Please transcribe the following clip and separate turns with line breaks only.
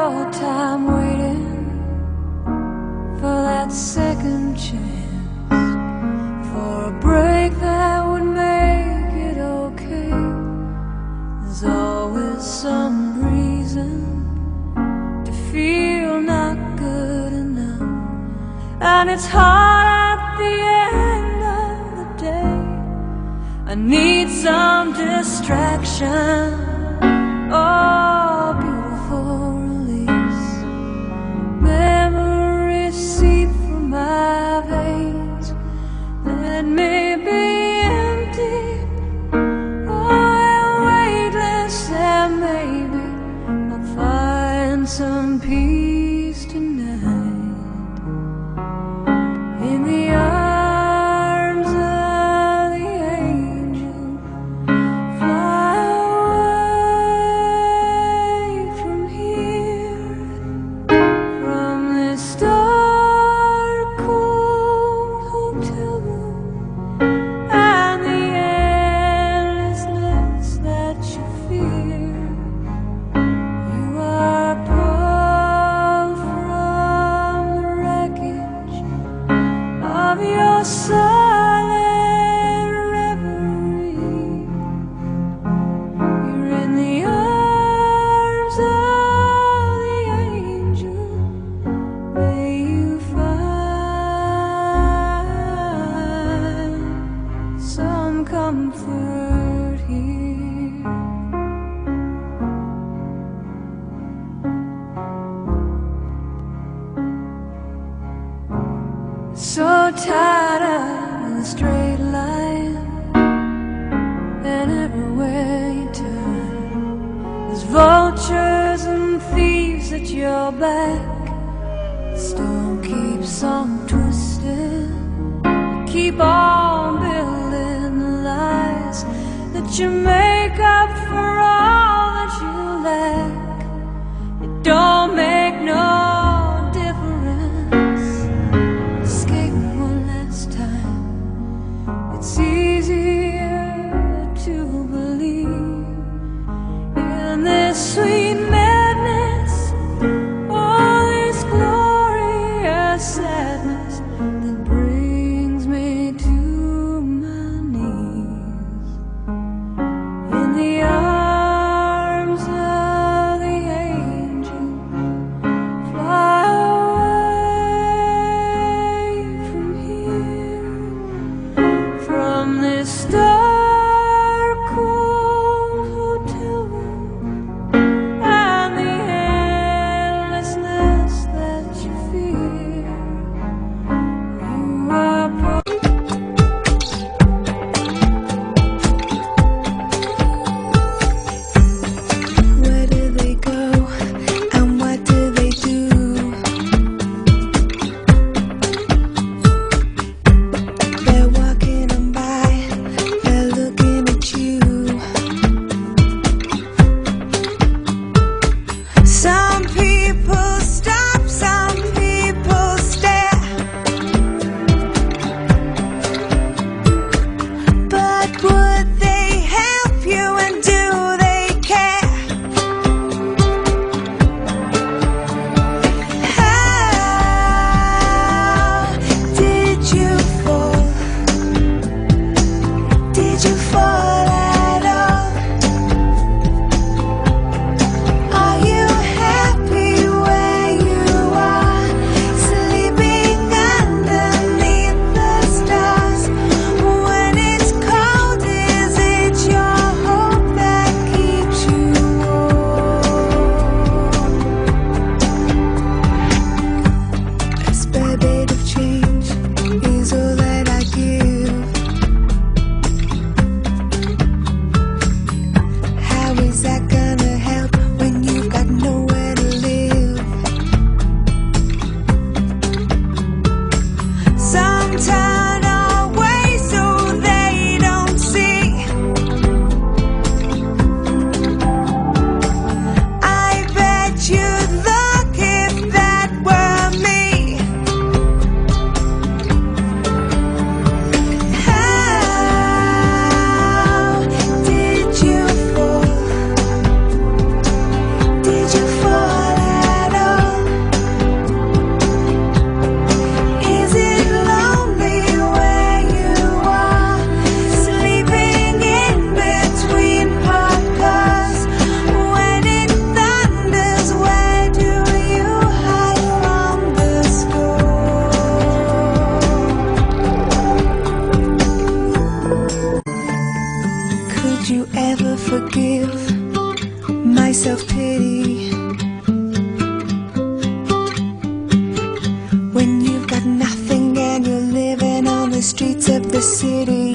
your time waiting for that second chance, for a break that would make it okay. There's always some reason to feel not good enough, and it's hard at the end of the day. I need some distraction, oh, beautiful release. Memories seep from my veins. Let me be empty, oh, weightless, and maybe I'll find some peace tonight in the arms of the angel. Fly away from here, from this dark, cold hotel room, and the endlessness that you fear. You are pulled from the wreckage of your silent reverie. You're in the arms of the angel. May you find some comfort here. So tired of the straight line, and everywhere you turn, there's vultures and thieves at your back. The storm keeps on twisting. Keep on building the lies that you make up for all that you lack. It don't make no difference. Escape one last time. It's easier to believe in this sweet madness, all this glorious sadness that brings me to my knees. In the arms of the angel, fly away from here, from this dark, cold hotel room, and the endlessness that you fear.
streets of the city.